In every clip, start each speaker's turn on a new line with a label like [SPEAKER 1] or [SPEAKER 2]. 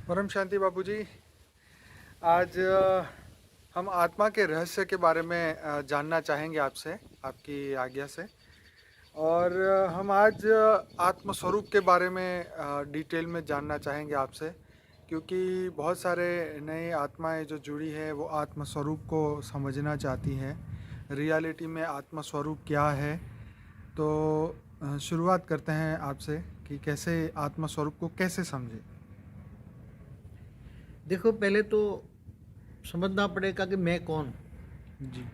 [SPEAKER 1] परम शांति बाबूजी। आज हम आत्मा के रहस्य के बारे में जानना चाहेंगे आपसे, आपकी आज्ञा से। और हम आज आत्म स्वरूप के बारे में डिटेल में जानना चाहेंगे आपसे, क्योंकि बहुत सारे नए आत्माएं जो जुड़ी है वो आत्म स्वरूप को समझना चाहती हैं। रियलिटी में आत्म स्वरूप क्या है। तो शुरुआत करते हैं आपसे कि कैसे आत्म स्वरूप को कैसे समझें।
[SPEAKER 2] देखो, पहले तो समझना पड़ेगा कि मैं कौन।
[SPEAKER 1] जी।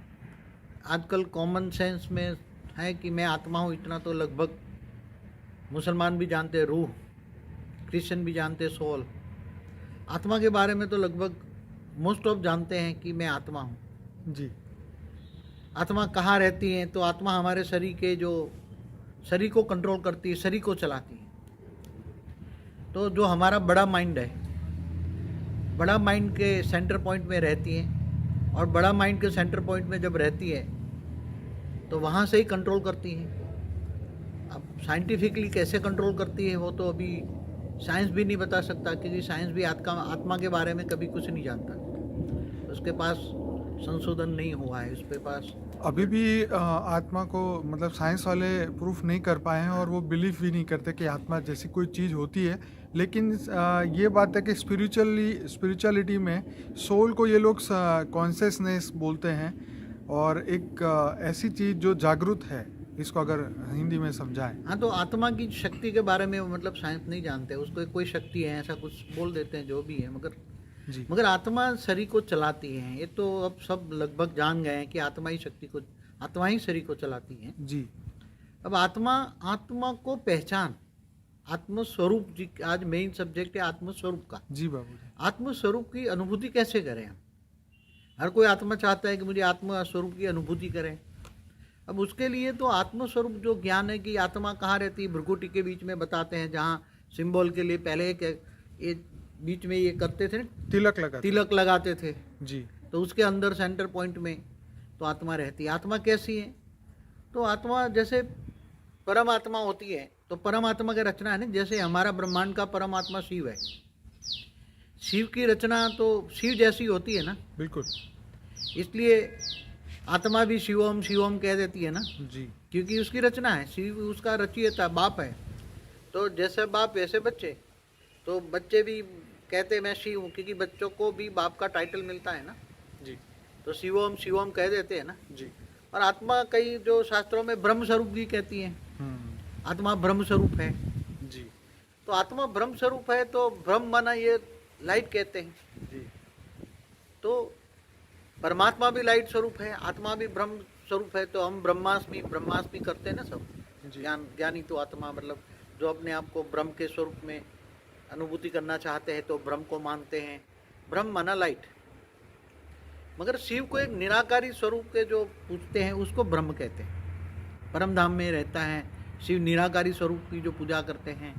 [SPEAKER 2] आजकल कॉमन सेंस में है कि मैं आत्मा हूँ, इतना तो लगभग मुसलमान भी जानते हैं, रूह, क्रिश्चियन भी जानते हैं, सोल। आत्मा के बारे में तो लगभग मोस्ट ऑफ जानते हैं कि मैं आत्मा हूँ।
[SPEAKER 1] जी।
[SPEAKER 2] आत्मा कहाँ रहती है? तो आत्मा हमारे शरीर को कंट्रोल करती है, शरीर को चलाती है। तो जो हमारा बड़ा माइंड है, बड़ा माइंड के सेंटर पॉइंट में रहती है, और बड़ा माइंड के सेंटर पॉइंट में जब रहती है तो वहाँ से ही कंट्रोल करती है। अब साइंटिफिकली कैसे कंट्रोल करती है वो तो अभी साइंस भी नहीं बता सकता, क्योंकि साइंस भी आत्मा के बारे में कभी कुछ नहीं जानता। उसके पास संशोधन नहीं हुआ है, उसके पास
[SPEAKER 1] अभी भी आत्मा को मतलब साइंस वाले प्रूफ नहीं कर पाए हैं, और वो बिलीव भी नहीं करते कि आत्मा जैसी कोई चीज़ होती है। लेकिन ये बात है कि स्पिरिचुअलिटी में सोल को ये लोग कॉन्शियसनेस बोलते हैं, और एक ऐसी चीज़ जो जागरूक है, इसको अगर हिंदी में समझाएं।
[SPEAKER 2] हाँ, तो आत्मा की शक्ति के बारे में मतलब साइंस नहीं जानते। उसको कोई शक्ति है ऐसा कुछ बोल देते हैं, जो भी है।
[SPEAKER 1] जी।
[SPEAKER 2] मगर आत्मा शरीर को चलाती है, ये तो अब सब लगभग जान गए हैं कि आत्मा ही शरीर को चलाती है।
[SPEAKER 1] जी।
[SPEAKER 2] अब आत्मा को पहचान, आत्मस्वरूप जी, आज मेन सब्जेक्ट है आत्मस्वरूप का।
[SPEAKER 1] जी बाबूजी।
[SPEAKER 2] आत्मस्वरूप की अनुभूति कैसे करें हम? हर कोई आत्मा चाहता है कि मुझे आत्मस्वरूप की अनुभूति करें। अब उसके लिए तो आत्मस्वरूप जो ज्ञान है कि आत्मा कहाँ रहती है, भ्रुकुटी के बीच में बताते हैं, जहाँ सिंबल के लिए पहले ये बीच में ये करते थे, तिलक लगाते थे।
[SPEAKER 1] जी।
[SPEAKER 2] तो उसके अंदर सेंटर पॉइंट में तो आत्मा रहती है। आत्मा कैसी है? तो आत्मा जैसे परमात्मा होती है, तो परमात्मा की रचना है ना, जैसे हमारा ब्रह्मांड का परमात्मा शिव है। शिव की रचना तो शिव जैसी होती है ना,
[SPEAKER 1] बिल्कुल।
[SPEAKER 2] इसलिए आत्मा भी शिवम शिवम कह देती है ना,
[SPEAKER 1] जी।
[SPEAKER 2] क्योंकि उसकी रचना है। शिव उसका रचयिता बाप है। तो जैसे बाप वैसे बच्चे, तो बच्चे भी कहते हैं मैं शिव हूँ, क्योंकि बच्चों को भी बाप का टाइटल मिलता है ना।
[SPEAKER 1] जी।
[SPEAKER 2] तो शिवम शिवम कह देते हैं ना।
[SPEAKER 1] जी।
[SPEAKER 2] और आत्मा कई जो शास्त्रों में ब्रह्म स्वरूप भी कहती है। आत्मा ब्रह्म स्वरूप है।
[SPEAKER 1] जी।
[SPEAKER 2] तो आत्मा ब्रह्म स्वरूप है, तो ब्रह्म माना ये लाइट कहते हैं।
[SPEAKER 1] जी।
[SPEAKER 2] तो परमात्मा भी लाइट स्वरूप है, आत्मा भी ब्रह्म स्वरूप है। तो हम ब्रह्मास्मि करते हैं ना सब। ज्ञानी तो आत्मा मतलब जो अपने आप को ब्रह्म के स्वरूप में अनुभूति करना चाहते हैं, तो ब्रह्म को मानते हैं। ब्रह्म माना लाइट। मगर शिव को एक निराकारी स्वरूप के जो पूजते हैं उसको ब्रह्म कहते हैं। परम धाम में रहता है शिव, निराकारी स्वरूप की जो पूजा करते हैं,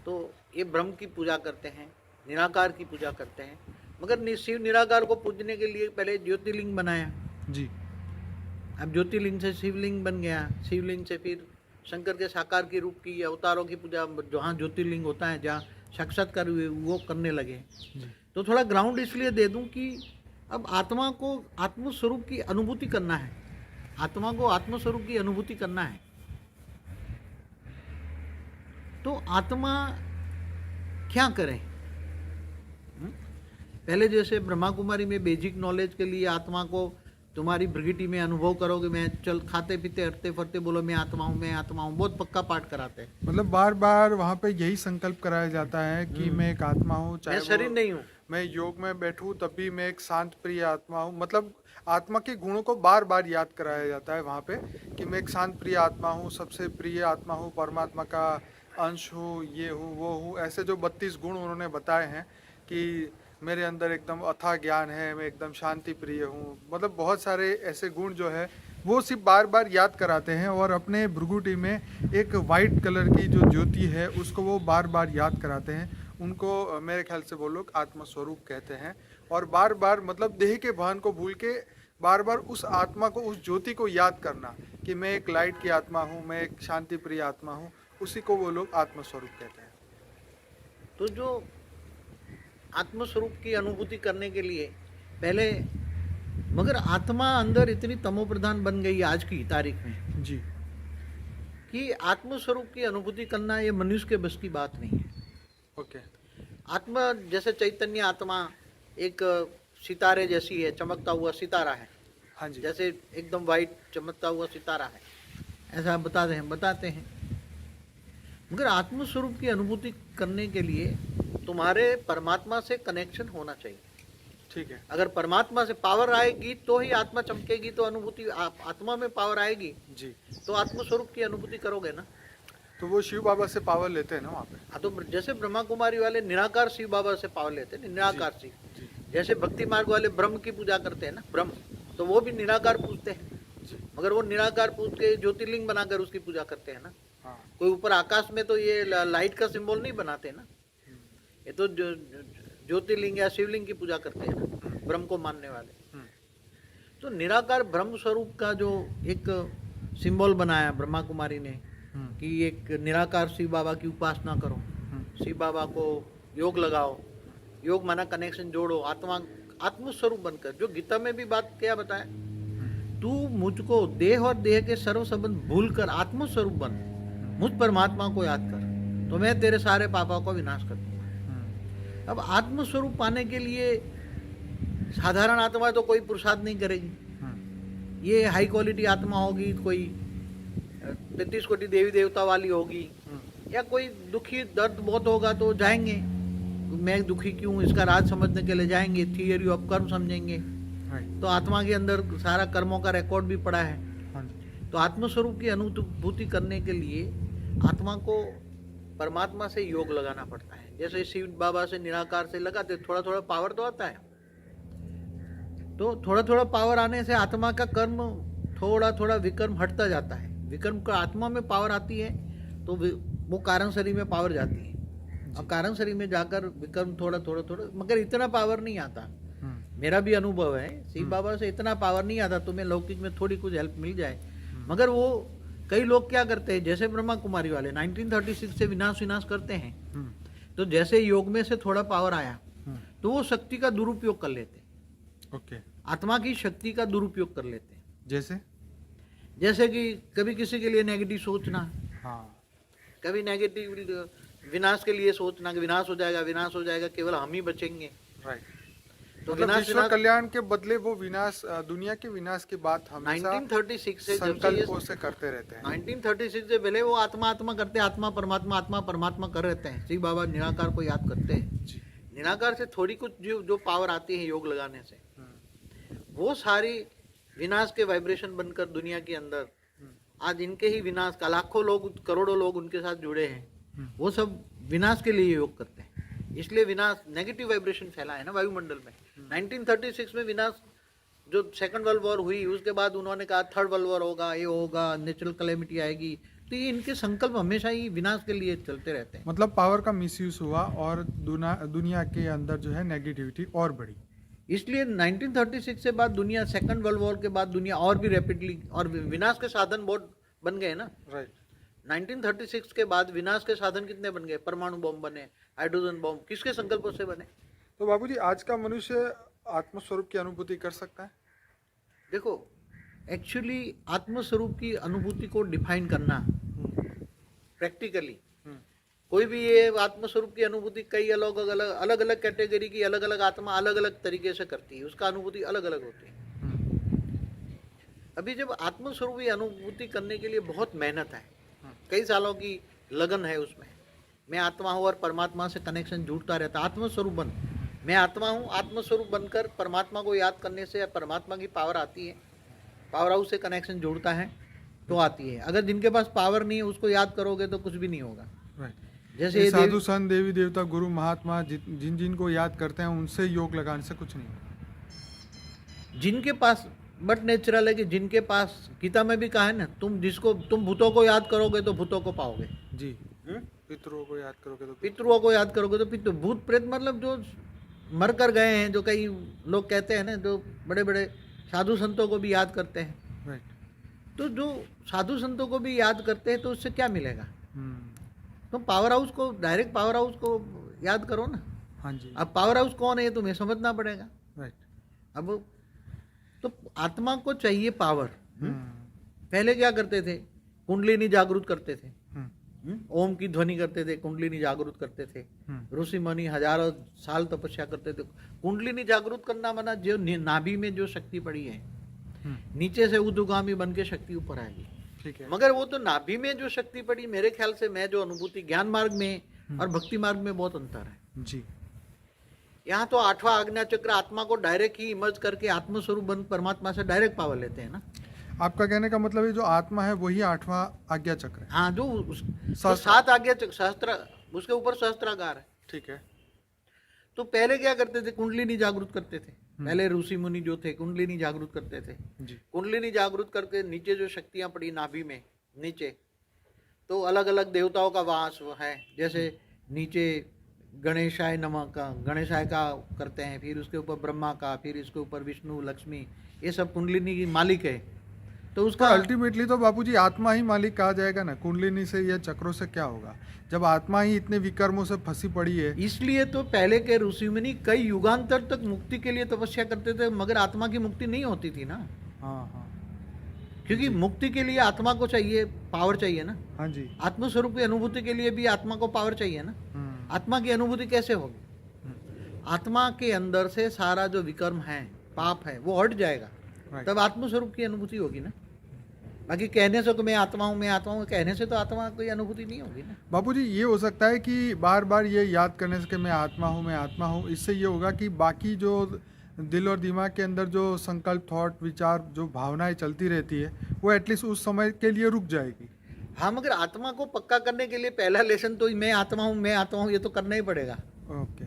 [SPEAKER 2] तो ये ब्रह्म की पूजा करते हैं, निराकार की पूजा करते हैं। मगर शिव निराकार को पूजने के लिए पहले ज्योतिर्लिंग बनाया।
[SPEAKER 1] जी।
[SPEAKER 2] अब ज्योतिर्लिंग से शिवलिंग बन गया, शिवलिंग से फिर शंकर के साकार की रूप की अवतारों की पूजा, जहाँ ज्योतिर्लिंग होता है, जहाँ साक्षात्कार हुए, वो करने लगे। तो थोड़ा ग्राउंड इसलिए दे दूं कि अब आत्मा को आत्मस्वरूप की अनुभूति करना है। आत्मा को आत्मस्वरूप की अनुभूति करना है, तो आत्मा क्या करे? पहले जैसे ब्रह्मा कुमारी में बेसिक नॉलेज के लिए आत्मा को तुम्हारी प्रकृति में अनुभव करोगे, मैं चल खाते पीते हटते फरते बोलो मैं आत्मा हूँ, मैं आत्मा हूँ, बहुत पक्का पाठ कराते हैं।
[SPEAKER 1] मतलब बार बार वहाँ पे यही संकल्प कराया जाता है कि मैं एक आत्मा हूँ,
[SPEAKER 2] मैं शरीर नहीं हूँ।
[SPEAKER 1] मैं योग में बैठूं तब भी मैं एक शांत प्रिय आत्मा हूँ। मतलब आत्मा के गुणों को बार बार याद कराया जाता है वहाँ पे कि मैं एक शांत प्रिय आत्मा हूँ, सबसे प्रिय आत्मा हूँ, परमात्मा का अंश हूँ, ये हूँ वो हूँ। ऐसे जो 32 गुण उन्होंने बताए हैं कि मेरे अंदर एकदम अथाह ज्ञान है, मैं एकदम शांति प्रिय हूँ। मतलब बहुत सारे ऐसे गुण जो है वो सिर्फ बार बार याद कराते हैं, और अपने भृगुटी में एक वाइट कलर की जो ज्योति है उसको वो बार बार याद कराते हैं। उनको मेरे ख्याल से वो लोग आत्मस्वरूप कहते हैं। और बार बार मतलब देह के भान को भूल के बार बार उस आत्मा को, उस ज्योति को याद करना कि मैं एक लाइट की आत्मा हूँ, मैं एक शांति प्रिय आत्मा हूँ, उसी को वो लोग आत्मस्वरूप कहते हैं।
[SPEAKER 2] तो जो आत्म स्वरूप की अनुभूति करने के लिए पहले, मगर आत्मा अंदर इतनी तमोप्रधान बन गई आज की तारीख में
[SPEAKER 1] जी।
[SPEAKER 2] कि आत्म स्वरूप की अनुभूति करना ये मनुष्य के बस की बात नहीं है।
[SPEAKER 1] ओके।
[SPEAKER 2] आत्मा जैसे चैतन्य आत्मा एक सितारे जैसी है, चमकता हुआ सितारा है,
[SPEAKER 1] हाँ जी।
[SPEAKER 2] जैसे एकदम वाइट चमकता हुआ सितारा है, ऐसा बताते हैं। मगर आत्म स्वरूप की अनुभूति करने के लिए तुम्हारे परमात्मा से कनेक्शन होना चाहिए।
[SPEAKER 1] ठीक है।
[SPEAKER 2] अगर परमात्मा से पावर आएगी तो ही आत्मा चमकेगी, तो अनुभूति आत्मा में पावर आएगी
[SPEAKER 1] जी।
[SPEAKER 2] तो आत्म स्वरूप की अनुभूति करोगे ना।
[SPEAKER 1] तो वो शिव बाबा से पावर लेते हैं ना वहाँ पे?
[SPEAKER 2] हाँ, तो जैसे ब्रह्मा कुमारी वाले निराकार शिव बाबा से पावर लेते हैं, निराकार शिव।
[SPEAKER 1] जी।
[SPEAKER 2] जैसे भक्ति मार्ग वाले ब्रह्म की पूजा करते हैं ना, ब्रह्म, तो वो भी निराकार पूजते हैं,
[SPEAKER 1] जी।
[SPEAKER 2] मगर वो निराकार पूज के ज्योतिर्लिंग बनाकर उसकी पूजा करते हैं ना।
[SPEAKER 1] हाँ।
[SPEAKER 2] कोई ऊपर आकाश में तो ये लाइट का सिंबल नहीं बनाते ना, ये तो ज्योतिर्लिंग या शिवलिंग की पूजा करते हैं ना, ब्रह्म को मानने वाले। तो निराकार ब्रह्म स्वरूप का जो एक सिंबल बनाया ब्रह्मा कुमारी ने कि एक निराकार शिव बाबा की उपासना करो, शिव बाबा को योग लगाओ, योग माना कनेक्शन जोड़ो, आत्म स्वरूप बनकर, जो गीता में भी बात क्या बताया, तू मुझको देह और देह के सर्व संबंध भूल कर आत्म स्वरूप बन, मुझ परमात्मा को याद कर, तो मैं तेरे सारे पापों को विनाश कर दूंगा। अब आत्म स्वरूप पाने के लिए साधारण आत्मा तो कोई पुरुषार्थ नहीं करेगी, ये हाई क्वालिटी आत्मा होगी, कोई 33 कोटि देवी देवता वाली होगी, या कोई दुखी दर्द बहुत होगा तो जाएंगे, मैं दुखी क्यों, इसका राज समझने के लिए जाएंगे, थियरी ऑफ कर्म समझेंगे। तो आत्मा के अंदर सारा कर्मों का रिकॉर्ड भी पड़ा है। तो आत्मस्वरूप की अनुभूति करने के लिए आत्मा को परमात्मा से योग लगाना पड़ता है। जैसे शिव बाबा से निराकार से लगाते, थोड़ा थोड़ा पावर तो आता है, तो थोड़ा थोड़ा पावर आने से आत्मा का कर्म थोड़ा थोड़ा विकर्म हटता जाता है। विकर्म का आत्मा में पावर आती है तो वो कारण शरीर में पावर जाती है, और कारण शरीर में जाकर विकर्म थोड़ा थोड़ा थोड़ा, मगर इतना पावर नहीं आता। मेरा भी अनुभव है, शिव बाबा से इतना पावर नहीं आता, तुम्हें लौकिक में थोड़ी कुछ हेल्प मिल जाए, मगर वो कई लोग क्या करते हैं, जैसे ब्रह्मा कुमारी वाले 1936 से विनाश करते हैं, तो जैसे योग में से थोड़ा पावर आया तो वो शक्ति का दुरुपयोग कर लेते हैं।
[SPEAKER 1] ओके।
[SPEAKER 2] आत्मा की शक्ति का दुरुपयोग कर लेते हैं। जैसे कि कभी किसी के लिए नेगेटिव सोचना,
[SPEAKER 1] हाँ,
[SPEAKER 2] कभी नेगेटिव विनाश के लिए सोचना कि विनाश हो जाएगा, केवल हम ही बचेंगे।
[SPEAKER 1] राइट।
[SPEAKER 2] तो
[SPEAKER 1] मतलब विश्व कल्याण के बदले वो विनाश, दुनिया के विनाश की बात हमेशा
[SPEAKER 2] 1936 से
[SPEAKER 1] संकल्पों से करते रहते हैं।
[SPEAKER 2] 1936 से पहले वो आत्मा करते, आत्मा परमात्मा कर रहते हैं। शिव बाबा निराकार को याद करते हैं। निराकार से थोड़ी कुछ जो पावर आती है योग लगाने से, वो सारी विनाश के वाइब्रेशन बनकर दुनिया के अंदर आज इनके ही विनाश का लाखों लोग, करोड़ों लोग उनके साथ जुड़े हैं, वो सब विनाश के लिए योग करते हैं। इसलिए विनाश नेगेटिव वाइब्रेशन फैला है ना वायुमंडल में। 1936 में विनाश, जो सेकंड वर्ल्ड वॉर हुई, उसके बाद उन्होंने कहा थर्ड वर्ल्ड वॉर होगा, ये होगा, नेचुरल कैलेमिटी आएगी, तो ये इनके संकल्प हमेशा ही विनाश के लिए चलते रहते हैं।
[SPEAKER 1] मतलब पावर का मिसयूज हुआ और दुनिया के अंदर जो है नेगेटिविटी और बढ़ी।
[SPEAKER 2] इसलिए 1936 से बाद दुनिया, सेकंड वर्ल्ड वॉर के बाद दुनिया और भी रैपिडली, और विनाश के साधन बहुत बन गए ना।
[SPEAKER 1] राइट।
[SPEAKER 2] 1936 के बाद विनाश के साधन कितने बन गए, परमाणु बम बने, हाइड्रोजन बम, किसके संकल्पों से बने।
[SPEAKER 1] तो बाबूजी, आज का मनुष्य आत्मस्वरूप की अनुभूति कर सकता है?
[SPEAKER 2] देखो, एक्चुअली आत्मस्वरूप की अनुभूति को डिफाइन करना प्रैक्टिकली, कोई भी ये आत्मस्वरूप की अनुभूति कई अलग अलग कैटेगरी की अलग अलग आत्मा अलग अलग तरीके से करती है, उसका अनुभूति अलग अलग होती है। अभी जब आत्मस्वरूप की अनुभूति करने के लिए बहुत मेहनत है, कई सालों की लगन है उसमें। मैं आत्मा हूँ और परमात्मा से कनेक्शन जुड़ता रहता, आत्मस्वरूप बन, मैं आत्मा हूँ, आत्मस्वरूप बनकर परमात्मा को याद करने से परमात्मा की पावर आती है, पावर हाउस से कनेक्शन जुड़ता है तो आती है। अगर जिनके पास पावर नहीं है उसको याद करोगे तो कुछ भी नहीं होगा।
[SPEAKER 1] जैसे साधु संत, देवी देवता, गुरु महात्मा, जिन को याद करते हैं उनसे योग लगाने से कुछ नहीं।
[SPEAKER 2] जिनके पास बट नेचुरल है कि जिनके पास, गीता में भी कहा है ना, तुम भूतों को याद करोगे तो भूतों को पाओगे
[SPEAKER 1] जी। पितरों को याद करोगे तो
[SPEAKER 2] पितरों को याद करोगे तो पितृ, भूत प्रेत मतलब जो मर कर गए हैं, जो कई लोग कहते हैं ना, जो बड़े बड़े साधु संतों को भी याद करते हैं। राइट। तो जो साधु संतों को भी याद करते हैं तो उससे क्या मिलेगा? तुम पावर हाउस को, डायरेक्ट पावर हाउस को याद करो ना।
[SPEAKER 1] हाँ जी।
[SPEAKER 2] अब पावर हाउस कौन है ये तुम्हें समझना पड़ेगा।
[SPEAKER 1] राइट।
[SPEAKER 2] अब तो आत्मा को चाहिए पावर।
[SPEAKER 1] हम्म।
[SPEAKER 2] पहले क्या करते थे, कुंडलिनी जागृत करते थे,
[SPEAKER 1] हम्म।
[SPEAKER 2] ओम की ध्वनि करते थे, कुंडलिनी जागृत करते थे। ऋषि मुनि हजारों साल तपस्या करते थे। कुंडलिनी जागृत करना माना जो नाभि में जो शक्ति पड़ी है, नीचे से ऊर्ध्वगामी बन के शक्ति ऊपर आएगी।
[SPEAKER 1] ठीक है।
[SPEAKER 2] मगर वो तो नाभि में जो शक्ति पड़ी, मेरे ख्याल से मैं जो अनुभूति, ज्ञान मार्ग में और भक्ति मार्ग में बहुत अंतर है।
[SPEAKER 1] जी।
[SPEAKER 2] यहाँ तो 8वां आज्ञा चक्र आत्मा को डायरेक्ट ही इमर्ज करके आत्मस्वरूप बन परमात्मा से डायरेक्ट पावर लेते हैं ना।
[SPEAKER 1] आपका कहने का मतलब है जो आत्मा है वही 8वां आज्ञा चक्र है।
[SPEAKER 2] हाँ, तो 7 आज्ञा चक्र, सहस्त्र, उसके ऊपर सहस्त्रागार है।
[SPEAKER 1] ठीक है।
[SPEAKER 2] तो पहले क्या करते थे, कुंडलिनी जागृत करते थे। पहले ऋषि मुनि जो थे कुंडलिनी जागृत करते थे।
[SPEAKER 1] जी।
[SPEAKER 2] कुंडलिनी जागृत करके नीचे जो शक्तियां पड़ी नाभि में नीचे, तो अलग अलग देवताओं का वास है। जैसे नीचे गणेशाय नमः का, गणेशाय का करते हैं, फिर उसके ऊपर ब्रह्मा का, फिर इसके ऊपर विष्णु, लक्ष्मी, ये सब कुंडलिनी की मालिक है। तो उसका
[SPEAKER 1] अल्टीमेटली तो बापूजी आत्मा ही मालिक कहा जाएगा ना। कुंडलिनी से या चक्रों से क्या होगा जब आत्मा ही इतने विकर्मों से फंसी पड़ी है।
[SPEAKER 2] इसलिए तो पहले के ऋषि मुनि कई युगांतर तक मुक्ति के लिए तपस्या करते थे, मगर आत्मा की मुक्ति नहीं होती थी ना।
[SPEAKER 1] हाँ हाँ।
[SPEAKER 2] क्योंकि मुक्ति के लिए आत्मा को चाहिए, पावर चाहिए ना।
[SPEAKER 1] हाँ जी।
[SPEAKER 2] आत्मस्वरूप की अनुभूति के लिए भी आत्मा को पावर चाहिए ना। आत्मा की अनुभूति कैसे होगी? आत्मा के अंदर से सारा जो विकर्म है, पाप है, वो हट जाएगा, तब आत्मस्वरूप की अनुभूति होगी ना। बाकी कहने से तो मैं आत्मा हूँ, कहने से तो आत्मा कोई अनुभूति नहीं होगी ना।
[SPEAKER 1] बापूजी ये हो सकता है कि बार बार ये याद करने से कि मैं आत्मा हूँ, इससे ये होगा कि बाकी जो दिल और दिमाग के अंदर जो संकल्प, थॉट, विचार, जो भावनाएं चलती रहती है वो एटलीस्ट उस समय के लिए रुक जाएगी।
[SPEAKER 2] हाँ, मगर आत्मा को पक्का करने के लिए पहला लेसन तो मैं आत्मा हूँ ये तो करना ही पड़ेगा।
[SPEAKER 1] ओके।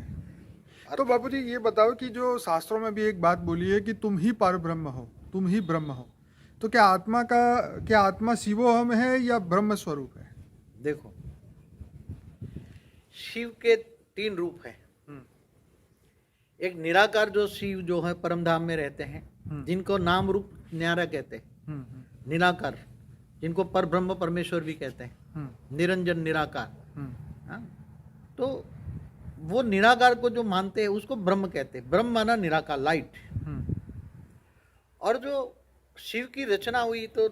[SPEAKER 1] तो बापूजी ये बताओ कि जो शास्त्रों में भी एक बात बोली है कि तुम ही परब्रह्म हो, तुम ही ब्रह्म हो, तो क्या आत्मा शिवोहम है या ब्रह्म स्वरूप है?
[SPEAKER 2] देखो, शिव के 3 रूप हैं। एक निराकार जो शिव जो है परम धाम में रहते हैं, जिनको नाम रूप न्यारा कहते हैं, निराकार, जिनको पर ब्रह्म परमेश्वर भी कहते हैं, निरंजन निराकार। हाँ? तो वो निराकार को जो मानते हैं उसको ब्रह्म कहते हैं। ब्रह्म माना निराकार, लाइट। और जो शिव की रचना हुई तो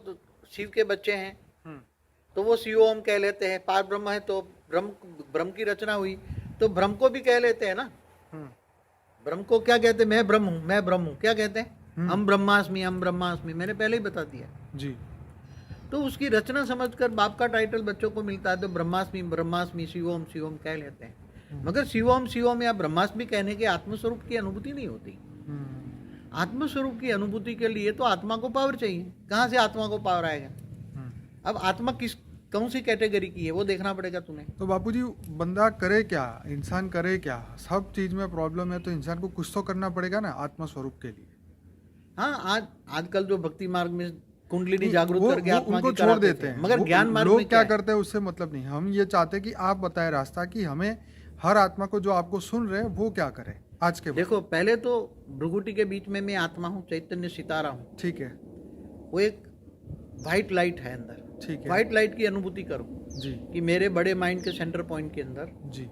[SPEAKER 2] शिव के बच्चे हैं तो वो शिवोम कह लेते हैं। पार ब्रह्म है तो ब्रह्म की रचना हुई तो ब्रह्म को भी कह लेते हैं ना। ब्रह्म को क्या कहते हैं? मैं ब्रह्म हूँ। क्या कहते हैं? हम ब्रह्मास्मि। मैंने पहले ही बता दिया
[SPEAKER 1] जी।
[SPEAKER 2] तो उसकी रचना समझकर बाप का टाइटल बच्चों को मिलता है तो ब्रह्मास्मि शिवोम कह लेते हैं। मगर शिवोम या ब्रह्मास्मि कहने के आत्मस्वरूप की अनुभूति नहीं होती। आत्मस्वरूप की अनुभूति के लिए तो आत्मा को पावर चाहिए। कहाँ से आत्मा को पावर आएगा? अब आत्मा कौन सी कैटेगरी की है वो देखना पड़ेगा तुम्हें।
[SPEAKER 1] तो बापूजी बंदा करे क्या, इंसान करे क्या? सब चीज में प्रॉब्लम है तो इंसान को कुछ तो करना पड़ेगा ना आत्मा स्वरूप के लिए।
[SPEAKER 2] हाँ, आजकल जो भक्ति मार्ग में कुंडलिनी जागृत करके आत्मा
[SPEAKER 1] उनको
[SPEAKER 2] की
[SPEAKER 1] छोड़ देते हैं,
[SPEAKER 2] मगर ज्ञान मार्ग
[SPEAKER 1] लोग
[SPEAKER 2] में
[SPEAKER 1] क्या करते हैं उससे मतलब नहीं। हम ये चाहते हैं कि आप बताएं रास्ता कि हमें हर आत्मा को जो आपको सुन रहे हैं वो क्या करे आज के।
[SPEAKER 2] देखो, पहले तो भृगुटी के बीच में मैं आत्मा हूँ, चैतन्य सितारा हूँ।
[SPEAKER 1] ठीक है।
[SPEAKER 2] वो एक व्हाइट लाइट है अंदर।
[SPEAKER 1] ठीक है।
[SPEAKER 2] व्हाइट लाइट की अनुभूति करो
[SPEAKER 1] जी।
[SPEAKER 2] कि मेरे बड़े माइंड के सेंटर पॉइंट के अंदर
[SPEAKER 1] जी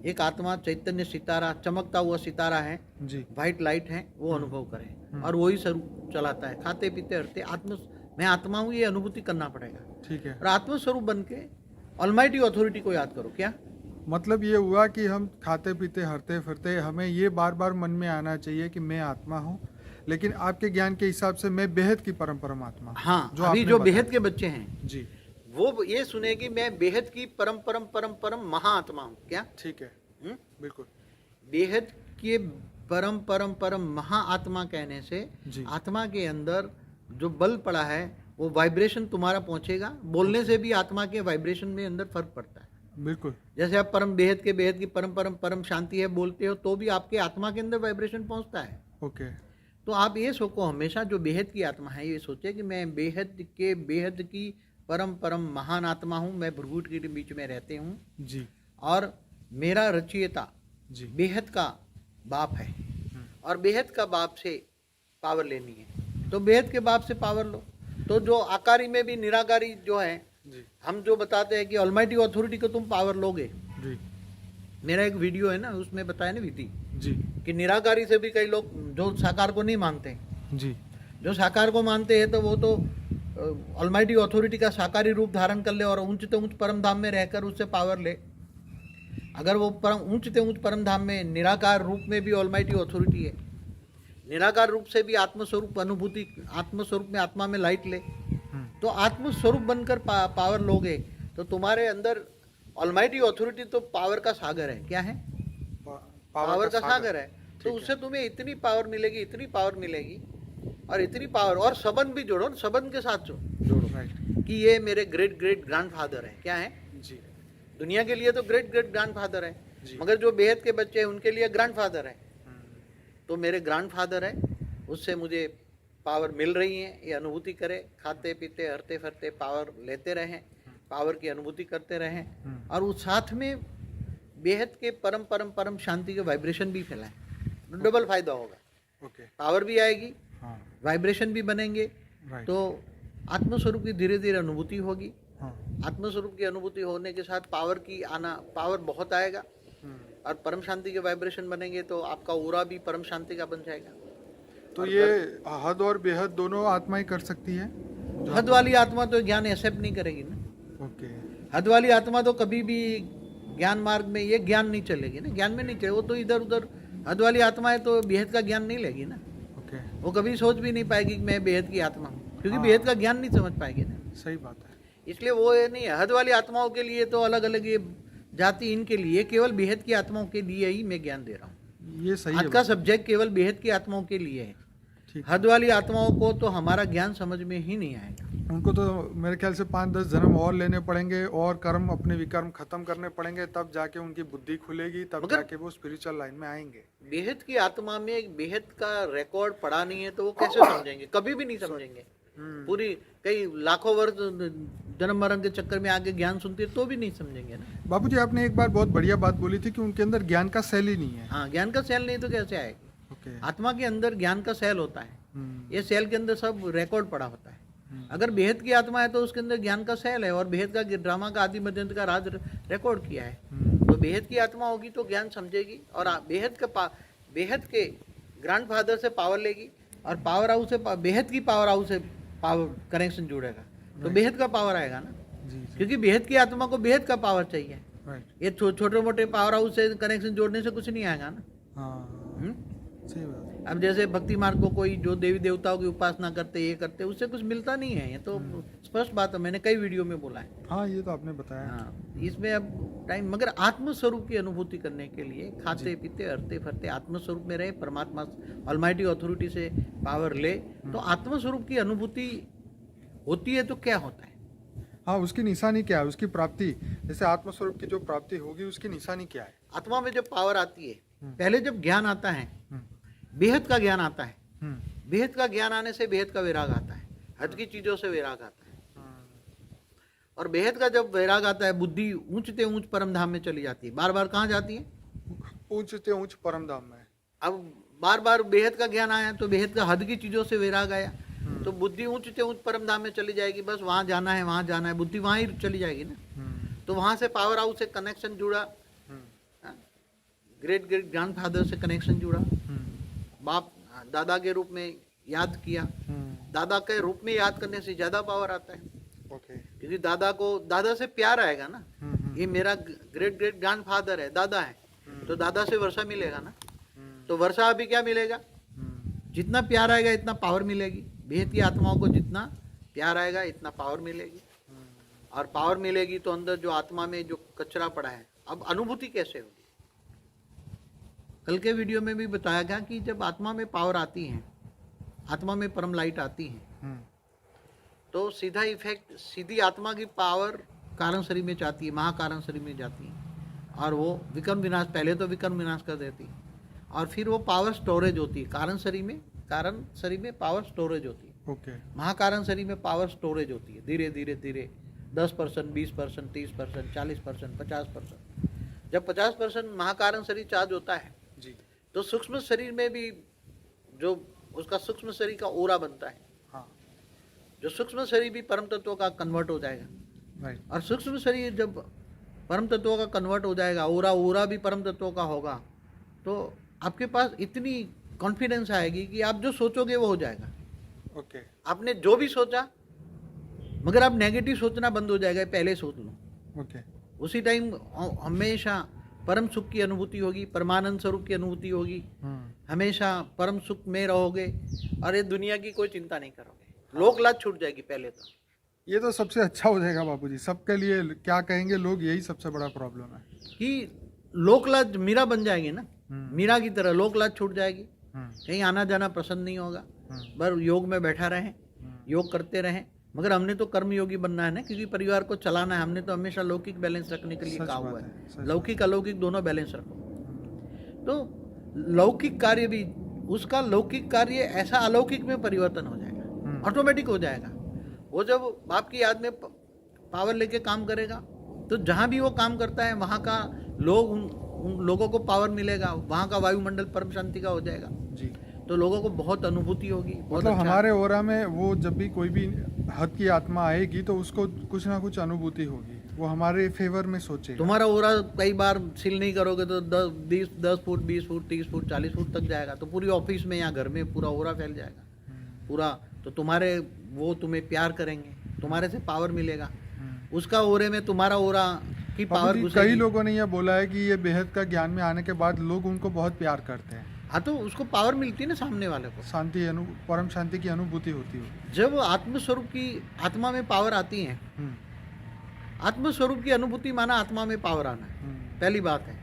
[SPEAKER 2] एक आत्मा, चैतन्य सितारा, चमकता हुआ सितारा है जी, व्हाइट लाइट है, वो अनुभव करें और वही स्वरूप चलाता है। खाते पीते हरते मैं आत्मा हूँ ये अनुभूति करना पड़ेगा। ठीक है। और आत्मस्वरूप बन के ऑलमाइटी अथॉरिटी को याद करो। क्या
[SPEAKER 1] मतलब ये हुआ कि हम खाते पीते हरते फिरते हमें ये बार बार मन में आना चाहिए कि मैं आत्मा हूँ, लेकिन आपके ज्ञान के हिसाब से मैं बेहद की परम आत्मा।
[SPEAKER 2] हाँ, अभी जो बेहद के बच्चे हैं
[SPEAKER 1] जी,
[SPEAKER 2] वो ये सुने कि मैं बेहद की परम महाआत्मा हूँ। क्या? ठीक है।
[SPEAKER 1] बिल्कुल।
[SPEAKER 2] बेहद के परम महाआत्मा कहने से आत्मा के अंदर जो बल पड़ा है वो वाइब्रेशन तुम्हारा पहुंचेगा। बोलने से भी आत्मा के वाइब्रेशन में अंदर फर्क पड़ता है। बिल्कुल। जैसे आप बेहद की परम शांति है बोलते हो तो भी आपके आत्मा के अंदर वाइब्रेशन पहुंचता है। ओके। तो आप ये सोचो हमेशा, जो बेहद की आत्मा है ये सोचे कि मैं बेहद की परम महान आत्मा हूँ। मैं भृगुट के बीच में रहते हूँ जी, और मेरा रचयिता जी बेहद का बाप है और बेहद का बाप से पावर लेनी है तो बेहद के बाप से पावर लो। तो जो आकारी में भी निराकारी जो है जी, हम जो बताते हैं कि ऑलमाइटी अथॉरिटी को तुम पावर लोगे जी, मेरा एक वीडियो है ना, उसमें बताया ना विधि
[SPEAKER 1] जी
[SPEAKER 2] कि निराकारी से भी कई लोग जो साकार को नहीं मानते,
[SPEAKER 1] जी
[SPEAKER 2] जो साकार को मानते हैं तो वो तो ऑलमाइटी अथॉरिटी का साकारी रूप धारण कर ले और ऊंच से ऊंच परम धाम में रहकर उससे पावर ले। अगर वो ऊंच से ऊंच परम धाम में निराकार रूप में भी ऑलमाइटी अथॉरिटी है, निराकार रूप से भी आत्मस्वरूप अनुभूति, आत्मस्वरूप में आत्मा में लाइट ले, तो आत्मस्वरूप बनकर पावर लोगे तो तुम्हारे अंदर ऑलमाइटी अथॉरिटी तो पावर का सागर है। क्या है? पावर का सागर है। तो उससे तुम्हें इतनी पावर मिलेगी, इतनी पावर मिलेगी, और इतनी पावर, और संबंध भी जोड़ो, संबंध के साथ जोड़ो कि ये मेरे ग्रेट ग्रेट ग्रैंडफादर है। क्या है?
[SPEAKER 1] जी
[SPEAKER 2] दुनिया के लिए तो ग्रेट ग्रेट ग्रैंडफादर है,
[SPEAKER 1] जी।
[SPEAKER 2] मगर जो बेहद के बच्चे हैं उनके लिए ग्रैंडफादर है। तो मेरे ग्रैंडफादर है, उससे मुझे पावर मिल रही है, ये अनुभूति करे, खाते पीते हरते फरते पावर लेते रहें, पावर की अनुभूति करते रहें, और उस साथ में बेहद के परम परम परम शांति के वाइब्रेशन भी फैलाएं, तो डबल फायदा होगा।
[SPEAKER 1] ओके
[SPEAKER 2] पावर भी आएगी,
[SPEAKER 1] हाँ
[SPEAKER 2] वाइब्रेशन भी बनेंगे,
[SPEAKER 1] राइट
[SPEAKER 2] तो आत्मस्वरूप की धीरे धीरे अनुभूति होगी।
[SPEAKER 1] हाँ
[SPEAKER 2] आत्मस्वरूप की अनुभूति होने के साथ पावर की आना, पावर बहुत आएगा, और परम शांति के वाइब्रेशन बनेंगे तो आपका ऑरा भी परम शांति का बन जाएगा।
[SPEAKER 1] तो ये हद और बेहद दोनों आत्माएं कर सकती है।
[SPEAKER 2] हद वाली आत्मा तो ज्ञान एक्सेप्ट नहीं करेगी ना।
[SPEAKER 1] ओके
[SPEAKER 2] हद वाली आत्मा तो कभी भी ज्ञान मार्ग में, ये ज्ञान नहीं चलेगी ना, ज्ञान में नहीं चले, वो तो इधर उधर। हद वाली आत्मा है तो बेहद का ज्ञान नहीं लेगी ना,
[SPEAKER 1] ओके
[SPEAKER 2] वो कभी सोच भी नहीं पाएगी कि मैं बेहद की आत्मा हूँ, क्योंकि
[SPEAKER 1] हाँ।
[SPEAKER 2] बेहद का ज्ञान नहीं समझ पाएगी ना।
[SPEAKER 1] सही बात है।
[SPEAKER 2] इसलिए वो ये नहीं है। हद वाली आत्माओं के लिए तो अलग अलग ये जाति, इनके लिए केवल बेहद की आत्माओं के लिए ही मैं ज्ञान दे रहा हूँ।
[SPEAKER 1] ये सही
[SPEAKER 2] हद
[SPEAKER 1] है
[SPEAKER 2] का
[SPEAKER 1] बात।
[SPEAKER 2] सब्जेक्ट केवल बेहद की आत्माओं के लिए है।
[SPEAKER 1] ठीक
[SPEAKER 2] हद वाली आत्माओं को तो हमारा ज्ञान समझ में ही नहीं आएगा।
[SPEAKER 1] उनको तो मेरे ख्याल से 5-10 जन्म और लेने पड़ेंगे और कर्म, अपने विकर्म खत्म करने पड़ेंगे, तब जाके उनकी बुद्धि खुलेगी, तब
[SPEAKER 2] मगर-
[SPEAKER 1] जाके वो स्पिरिचुअल लाइन में आएंगे।
[SPEAKER 2] बेहद की आत्मा में एक बेहद का रिकॉर्ड पड़ा नहीं है तो वो कैसे समझेंगे? कभी भी नहीं समझेंगे। पूरी कई लाखों वर्ष जन्म मरण के चक्कर में आगे ज्ञान सुनती है तो भी नहीं समझेंगे ना।
[SPEAKER 1] बाबूजी, आपने एक बार बहुत बढ़िया बात बोली थी कि उनके अंदर ज्ञान का सेल ही नहीं है।
[SPEAKER 2] हाँ, ज्ञान का सेल नहीं तो कैसे आएगा?
[SPEAKER 1] ओके
[SPEAKER 2] आत्मा के अंदर ज्ञान का सेल होता है, ये सेल के अंदर सब रिकॉर्ड पड़ा होता है।
[SPEAKER 1] हम्म।
[SPEAKER 2] अगर बेहद की आत्मा है तो उसके अंदर ज्ञान का सेल है, और बेहद का ड्रामा का आदि मध्यंत का राज रिकॉर्ड किया है। तो बेहद की आत्मा होगी तो ज्ञान समझेगी, और बेहद के ग्रैंडफादर से पावर लेगी, और पावर हाउस से बेहद की पावर हाउस से पावर कनेक्शन जुड़ेगा, तो बेहद का पावर आएगा ना।
[SPEAKER 1] जी जी
[SPEAKER 2] क्योंकि बेहद की आत्मा को बेहद का पावर चाहिए।
[SPEAKER 1] राइट।
[SPEAKER 2] ये छोटे मोटे पावर हाउस से कनेक्शन जोड़ने से कुछ नहीं आएगा ना।
[SPEAKER 1] हाँ
[SPEAKER 2] हम्म?
[SPEAKER 1] सही बात है।
[SPEAKER 2] अब जैसे भक्ति मार्ग को कोई जो देवी देवताओं की उपासना करते, ये करते, उससे कुछ मिलता नहीं है। ये तो स्पष्ट बात है, मैंने कई वीडियो में बोला है।
[SPEAKER 1] हाँ ये तो आपने बताया।
[SPEAKER 2] हाँ, इसमें अब टाइम, मगर आत्मस्वरूप की अनुभूति करने के लिए खाते पीते हरते फरते आत्मस्वरूप में रहे, परमात्मा ऑलमाइटी अथॉरिटी से पावर ले, तो आत्मस्वरूप की अनुभूति होती है तो क्या होता है?
[SPEAKER 1] हाँ, उसकी निशानी क्या है, उसकी प्राप्ति, जैसे आत्मस्वरूप की जो प्राप्ति होगी उसकी निशानी क्या है?
[SPEAKER 2] आत्मा में जब पावर आती है, पहले जब ज्ञान आता है,
[SPEAKER 1] हम्म,
[SPEAKER 2] बेहद का ज्ञान आता है,
[SPEAKER 1] हम्म,
[SPEAKER 2] बेहद का ज्ञान आने से बेहद का वैराग आता है, हद की चीजों से वैराग आता है। और बेहद का जब वैराग आता है, बुद्धि ऊंचते ऊंच परम धाम में चली जाती है। बार बार कहाँ जाती है?
[SPEAKER 1] ऊंचते ऊंच परम धाम में।
[SPEAKER 2] अब बार बार बेहद का ज्ञान आया तो बेहद का हद की चीजों से वैराग आया, तो बुद्धि ऊंचते ऊंच परम धाम में चली जाएगी। बस वहां जाना है, वहां जाना है, बुद्धि वहां ही चली जाएगी ना। तो वहां से पावर हाउस से कनेक्शन जुड़ा, ग्रेट ग्रेट ग्रैंडफादर से कनेक्शन जुड़ा, बाप दादा के रूप में याद किया। दादा के रूप में याद करने से ज्यादा पावर आता है,
[SPEAKER 1] ओके।
[SPEAKER 2] क्योंकि दादा से प्यार आएगा ना। ये मेरा ग्रेट ग्रेट ग्रैंडफादर है, दादा है, तो दादा से वर्षा मिलेगा ना। तो वर्षा अभी क्या मिलेगा? जितना प्यार आएगा इतना पावर मिलेगी। बेहद की आत्माओं को जितना प्यार आएगा इतना पावर मिलेगी, और पावर मिलेगी तो अंदर जो आत्मा में जो कचरा पड़ा है, अब अनुभूति कैसे होगी? कल के वीडियो में भी बताया गया कि जब आत्मा में पावर आती है, आत्मा में परम लाइट आती है, तो सीधा इफेक्ट सीधी आत्मा की पावर कारण शरीर में जाती है, महाकारण शरीर में जाती है, और वो विकर्म विनाश, पहले तो विकर्म विनाश कर देती है, और फिर वो पावर स्टोरेज होती है। कारण शरीर में पावर स्टोरेज होती है।
[SPEAKER 1] ओके।
[SPEAKER 2] महाकारण शरीर में पावर स्टोरेज होती है, धीरे धीरे धीरे 10%, 20%, 30%, 40%, 50%। जब 50% महाकारण शरीर चार्ज होता है
[SPEAKER 1] जी।
[SPEAKER 2] तो सूक्ष्म शरीर में भी जो उसका सूक्ष्म शरीर का ओरा बनता है,
[SPEAKER 1] हाँ
[SPEAKER 2] जो सूक्ष्म शरीर भी परम तत्व का कन्वर्ट हो जाएगा।
[SPEAKER 1] राइट।
[SPEAKER 2] और सूक्ष्म शरीर जब परम तत्वों का कन्वर्ट हो जाएगा, ओरा भी परम तत्वों का होगा, तो आपके पास इतनी कॉन्फिडेंस आएगी कि आप जो सोचोगे वो हो जाएगा।
[SPEAKER 1] ओके।
[SPEAKER 2] आपने जो भी सोचा, मगर आप नेगेटिव सोचना बंद हो जाएगा, पहले सोच लो।
[SPEAKER 1] ओके।
[SPEAKER 2] उसी टाइम हमेशा परम सुख की अनुभूति होगी, परमानंद स्वरूप की अनुभूति होगी, हमेशा परम सुख में रहोगे और ये दुनिया की कोई चिंता नहीं करोगे, लोक लाज छूट जाएगी पहले तो।
[SPEAKER 1] ये तो सबसे अच्छा हो जाएगा बाबूजी, सबके लिए क्या कहेंगे लोग, यही सबसे बड़ा प्रॉब्लम है
[SPEAKER 2] कि लोक लाज मीरा बन जाएगी ना, मीरा की तरह लोक लाज छूट जाएगी, कहीं आना जाना पसंद नहीं होगा, बस योग में बैठा रहें, योग करते रहें। मगर हमने तो कर्म योगी बनना है ना, क्योंकि परिवार को चलाना है, हमने तो हमेशा लौकिक बैलेंस रखने के लिए
[SPEAKER 1] सच
[SPEAKER 2] कहा
[SPEAKER 1] बात
[SPEAKER 2] हुआ
[SPEAKER 1] है,
[SPEAKER 2] है,
[SPEAKER 1] सच
[SPEAKER 2] लौकिक अलौकिक दोनों बैलेंस रखो। तो लौकिक कार्य भी, उसका लौकिक कार्य ऐसा अलौकिक में परिवर्तन हो जाएगा, ऑटोमेटिक हो जाएगा। वो जब बाप की याद में पावर लेके काम करेगा, तो जहाँ भी वो काम करता है वहाँ का लोग, उन लोगों को पावर मिलेगा, वहाँ का वायुमंडल परम शांति का हो जाएगा,
[SPEAKER 1] जी।
[SPEAKER 2] तो लोगों को बहुत अनुभूति होगी, बहुत
[SPEAKER 1] मतलब
[SPEAKER 2] अच्छा।
[SPEAKER 1] हमारे ओरा में वो जब भी कोई भी हद की आत्मा आएगी तो उसको कुछ ना कुछ अनुभूति होगी, वो हमारे फेवर में सोचेगा।
[SPEAKER 2] तुम्हारा ओरा कई बार सील नहीं करोगे तो 10 फुट 20 फुट 30 फुट 40 फुट तक जाएगा, तो पूरी ऑफिस में या घर में पूरा ओरा फैल जाएगा पूरा, तो तुम्हारे वो तुम्हें प्यार करेंगे, तुम्हारे से पावर मिलेगा, उसका ओरे में तुम्हारा ओरा की पावर
[SPEAKER 1] बाबूजी,
[SPEAKER 2] घुसेगी।
[SPEAKER 1] कई लोगों ने यह बोला है कि ये बेहद का ज्ञान में आने के बाद लोग उनको बहुत प्यार करते हैं,
[SPEAKER 2] हाँ, तो उसको पावर मिलती है ना सामने वाले को,
[SPEAKER 1] शांति परम शांति की अनुभूति होती है।
[SPEAKER 2] जब आत्मस्वरूप की आत्मा में पावर आती है, आत्मस्वरूप की अनुभूति माना आत्मा में पावर आना है, पहली बात है।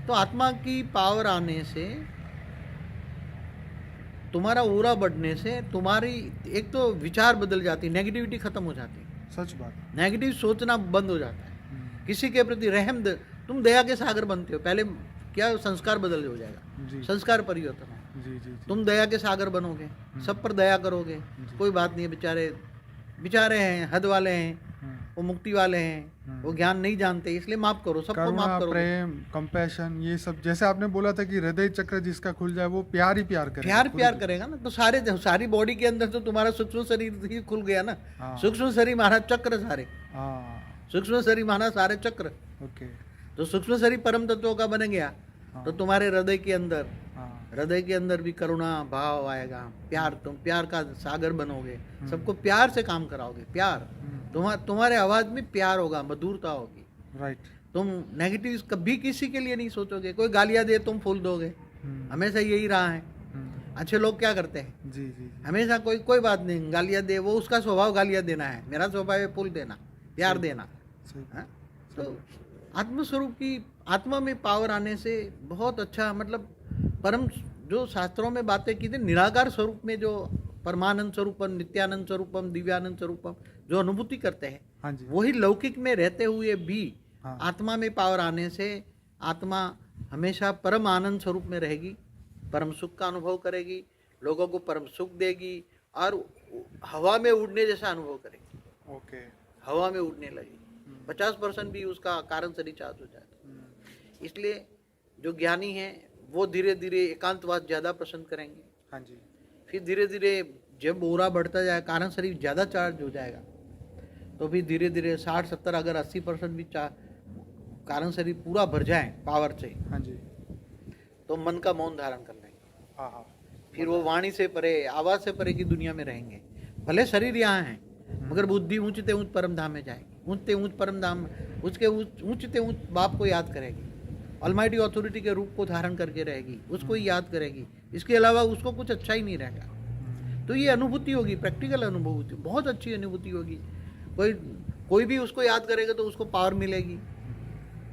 [SPEAKER 2] तो आत्मा की पावर आने से, तुम्हारा ओरा बढ़ने से, तुम्हारी एक तो विचार बदल जाती है, नेगेटिविटी खत्म हो जाती है,
[SPEAKER 1] सच बात।
[SPEAKER 2] नेगेटिव सोचना बंद हो जाता है, किसी के प्रति रहम तुम दया के सागर बनते हो। पहले क्या, संस्कार बदल हो जाएगा,
[SPEAKER 1] जी।
[SPEAKER 2] संस्कार परिवर्तन है,
[SPEAKER 1] जी जी।
[SPEAKER 2] तुम दया के सागर बनोगे, सब पर दया करोगे, कोई बात नहीं है, बेचारे हैं, हद वाले हैं, वो मुक्ति वाले हैं, वो ज्ञान नहीं जानते, इसलिए माफ करो, सबको
[SPEAKER 1] करुणा,
[SPEAKER 2] माफ करो।
[SPEAKER 1] प्रेम, कंपैशन, ये सब जैसे आपने बोला था कि हृदय चक्र जिसका खुल जाए वो प्यार ही प्यार करेगा,
[SPEAKER 2] प्यार करेगा ना, तो सारी बॉडी के अंदर तो तुम्हारा सूक्ष्म शरीर ही खुल गया ना।
[SPEAKER 1] हाँ।
[SPEAKER 2] सूक्ष्म शरीर माना चक्र सारे,
[SPEAKER 1] हाँ।
[SPEAKER 2] सूक्ष्म शरीर माना सारे चक्र,
[SPEAKER 1] ओके।
[SPEAKER 2] तो सूक्ष्म शरीर परम तत्वों का बन गया, तो तुम्हारे हृदय के अंदर, हृदय के अंदर भी करुणा भाव आएगा, प्यार, तुम प्यार का सागर बनोगे, सबको प्यार से काम कराओगे, प्यार, तुम्हारे आवाज में प्यार होगा, मधुरता होगी,
[SPEAKER 1] राइट।
[SPEAKER 2] तुम नेगेटिव कभी किसी के लिए नहीं सोचोगे, कोई गालियां दे तुम फूल दोगे, हमेशा यही रहा है। अच्छे लोग क्या करते हैं,
[SPEAKER 1] जी जी।
[SPEAKER 2] हमेशा कोई बात नहीं, गालियां दे, वो उसका स्वभाव गालियां देना है, मेरा स्वभाव है फूल देना, प्यार देना। हाँ? तो आत्मस्वरूप की आत्मा में पावर आने से बहुत अच्छा, मतलब परम, जो शास्त्रों में बातें की थी, निराकार स्वरूप में जो परमानंद स्वरूपम, नित्यानंद स्वरूपम, दिव्यानंद स्वरूपम जो अनुभूति करते हैं,
[SPEAKER 1] हाँ जी।
[SPEAKER 2] वही लौकिक में रहते हुए भी
[SPEAKER 1] हाँ।
[SPEAKER 2] आत्मा में पावर आने से आत्मा हमेशा परम आनंद स्वरूप में रहेगी, परम सुख का अनुभव करेगी, लोगों को परम सुख देगी और हवा में उड़ने जैसा अनुभव करेगी।
[SPEAKER 1] ओके।
[SPEAKER 2] हवा में उड़ने लगेगी, 50% भी उसका कारण से रिचार्ज हो जाता है। इसलिए जो ज्ञानी हैं वो धीरे धीरे एकांतवास ज़्यादा पसंद करेंगे।
[SPEAKER 1] हाँ जी।
[SPEAKER 2] फिर धीरे धीरे जब ओरा बढ़ता जाए, कारण शरीर ज़्यादा चार्ज हो जाएगा, तो फिर धीरे धीरे 60-70 अगर 80% भी कारण शरीर पूरा भर जाए पावर से,
[SPEAKER 1] हाँ जी।
[SPEAKER 2] तो मन का मौन धारण कर लेंगे।
[SPEAKER 1] हाँ हाँ।
[SPEAKER 2] फिर वो वाणी से परे, आवाज़ से परे की दुनिया में रहेंगे। भले शरीर यहाँ है, मगर बुद्धि ऊंचते ऊंच परम धाम में जाएगी, ऊंचते ऊंच परम धाम, उसके ऊंचते ऊंच बाप को याद करेगी, ऑलमाइटी अथॉरिटी के रूप को धारण करके रहेगी, उसको ही याद करेगी, इसके अलावा उसको कुछ अच्छा ही नहीं रहेगा। तो ये अनुभूति होगी, प्रैक्टिकल अनुभूति, बहुत अच्छी अनुभूति होगी। कोई भी उसको याद करेगा तो उसको पावर मिलेगी,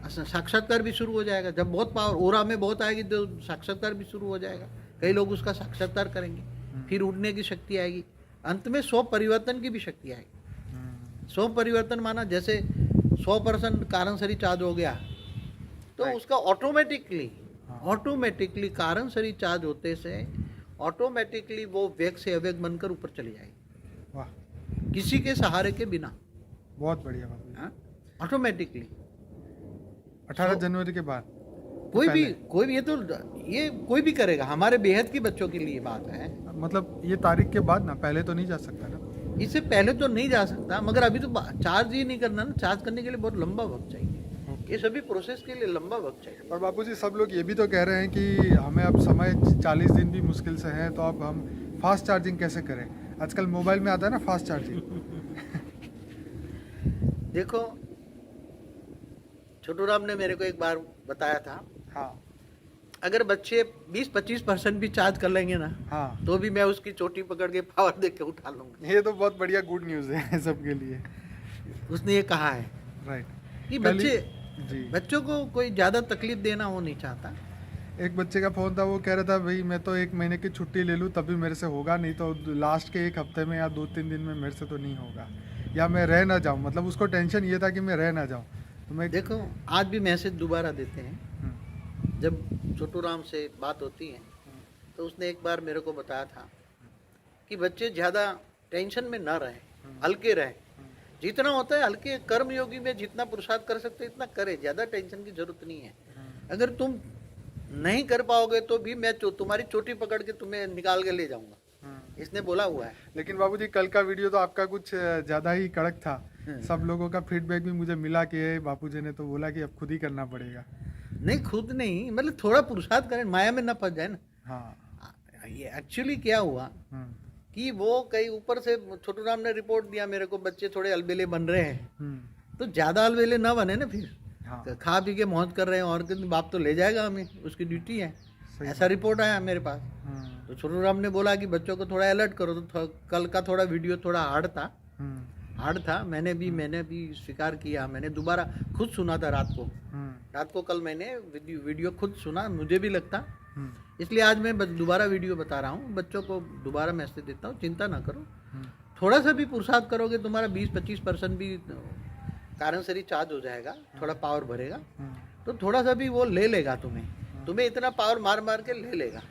[SPEAKER 2] साक्षात्कार भी शुरू हो जाएगा। जब बहुत पावर ओरा में बहुत आएगी तो साक्षात्कार भी शुरू हो जाएगा, कई लोग उसका साक्षात्कार करेंगे, फिर उड़ने की शक्ति आएगी, अंत में 100 परिवर्तन की भी शक्ति आएगी। 100 परिवर्तन माना जैसे 100% कारण शरीर चार्ज हो गया, तो उसका ऑटोमेटिकली कारण शरीर चार्ज होते से ऑटोमेटिकली वो वेग से अवेग बनकर ऊपर चली जाएगी,
[SPEAKER 1] वाह,
[SPEAKER 2] किसी के सहारे के बिना,
[SPEAKER 1] बहुत बढ़िया बात।
[SPEAKER 2] ऑटोमेटिकली
[SPEAKER 1] 18 जनवरी के बाद
[SPEAKER 2] कोई भी ये कोई भी करेगा, हमारे बेहद की बच्चों के लिए बात है।
[SPEAKER 1] मतलब ये तारीख के बाद ना, पहले तो नहीं जा सकता ना,
[SPEAKER 2] इससे पहले तो नहीं जा सकता, मगर अभी तो चार्ज ही नहीं करना ना, चार्ज करने के लिए बहुत लंबा वक्त चाहिए। ये सभी प्रोसेस के लिए लंबा वक्त चाहिए।
[SPEAKER 1] और बापूजी सब लोग ये भी तो कह रहे हैं कि हमें अब समय 40 दिन भी मुश्किल से है, तो अब हम फास्ट चार्जिंग कैसे करें? आजकल मोबाइल में आता है ना फास्ट चार्जिंग।
[SPEAKER 2] देखो, छोटू राम ने मेरे को एक बार बताया था,
[SPEAKER 1] हाँ
[SPEAKER 2] अगर बच्चे 20-25% भी चार्ज कर लेंगे ना,
[SPEAKER 1] हाँ,
[SPEAKER 2] तो भी मैं उसकी चोटी पकड़ के पावर दे के उठा लूंगा।
[SPEAKER 1] ये तो बहुत बढ़िया गुड न्यूज़ है सबके लिए।
[SPEAKER 2] उसने ये कहा है
[SPEAKER 1] राइट।
[SPEAKER 2] कि
[SPEAKER 1] जी,
[SPEAKER 2] बच्चों को कोई ज्यादा तकलीफ देना वो नहीं चाहता।
[SPEAKER 1] एक बच्चे का फ़ोन था, वो कह रहा था भाई मैं तो 1 महीने की छुट्टी ले लूँ तभी मेरे से होगा, नहीं तो लास्ट के 1 हफ्ते में या 2-3 दिन में मेरे से तो नहीं होगा, या मैं रह ना जाऊँ। मतलब उसको टेंशन ये था कि मैं रह ना जाऊँ। तो मैं
[SPEAKER 2] देखो, आज भी मैसेज दोबारा देते हैं।
[SPEAKER 1] हम्म,
[SPEAKER 2] जब छोटू राम से बात होती है तो उसने एक बार मेरे को बताया था कि बच्चे ज़्यादा टेंशन में ना रहें, हल्के रहें। जितना होता है हल्के, कर्मयोगी में जितना पुरुषार्थ कर सकते इतना करे, ज़्यादा टेंशन की जरूरत नहीं है। अगर तुम नहीं कर पाओगे तो भी मैं तुम्हारी चोटी पकड़ के तुम्हें निकाल के ले जाऊंगा, इसने बोला हुआ है।
[SPEAKER 1] लेकिन बाबूजी कल का वीडियो तो आपका कुछ ज़्यादा ही कड़क था। सब लोगों का फीडबैक भी मुझे मिला कि बापूजी ने तो बोला कि अब खुद ही करना पड़ेगा।
[SPEAKER 2] नहीं, खुद नहीं, मतलब थोड़ा पुरुषार्थ करें, माया में ना फंस जाए ना।
[SPEAKER 1] हाँ।
[SPEAKER 2] ये एक्चुअली क्या हुआ कि वो कई ऊपर से छोटू राम ने रिपोर्ट दिया मेरे को, बच्चे थोड़े अलबेले बन रहे हैं, तो ज्यादा अलबेले ना बने ना फिर।
[SPEAKER 1] हाँ।
[SPEAKER 2] खा पी के मौज कर रहे हैं और कितने बाप तो ले जाएगा हमें, उसकी ड्यूटी है। ऐसा रिपोर्ट आया मेरे पास। तो छोटू राम ने बोला कि बच्चों को थोड़ा अलर्ट करो। तो कल का थोड़ा वीडियो थोड़ा हार्ड था। मैंने भी स्वीकार किया। मैंने दोबारा खुद सुना था रात को कल मैंने वीडियो खुद सुना, मुझे भी लगता, इसलिए आज मैं दोबारा वीडियो बता रहा हूँ। बच्चों को दोबारा मैसेज देता हूँ, चिंता ना करो, थोड़ा सा भी पुरुषार्थ करोगे तुम्हारा 20-25% भी कारण शरीर चार्ज हो जाएगा, थोड़ा पावर भरेगा, तो थोड़ा सा भी वो ले लेगा तुम्हें इतना पावर मार मार के ले लेगा।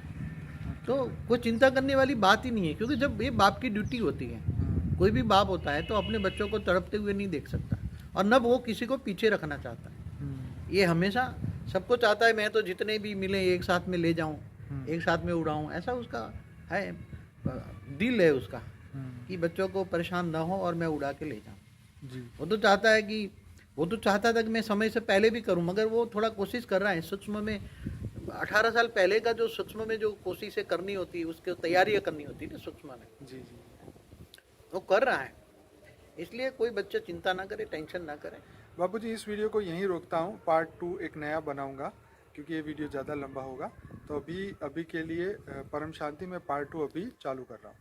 [SPEAKER 2] तो कोई चिंता करने वाली बात ही नहीं है, क्योंकि जब ये बाप की ड्यूटी होती है, कोई भी बाप होता है तो अपने बच्चों को तड़पते हुए नहीं देख सकता, और न वो किसी को पीछे रखना चाहता है। ये हमेशा सबको चाहता है मैं तो जितने भी मिले एक साथ में ले जाऊं, एक साथ में उड़ाऊं, ऐसा उसका है, दिल है उसका कि बच्चों को परेशान ना हो और मैं उड़ा के ले जाऊं जी। वो तो चाहता था कि मैं समय से पहले भी करूं, मगर वो थोड़ा कोशिश कर रहा है सूक्ष्म में। 18 साल पहले का जो सूक्ष्म में जो कोशिशें करनी होती है, उसकी तैयारियां करनी होती है ना सूक्ष्म में, जी वो कर रहा है। इसलिए कोई बच्चा चिंता ना करे, टेंशन ना करे।
[SPEAKER 1] बापूजी इस वीडियो को यहीं रोकता हूँ, पार्ट 2 एक नया बनाऊंगा क्योंकि ये वीडियो ज़्यादा लंबा होगा। तो अभी के लिए परम शांति में पार्ट 2 अभी चालू कर रहा हूँ।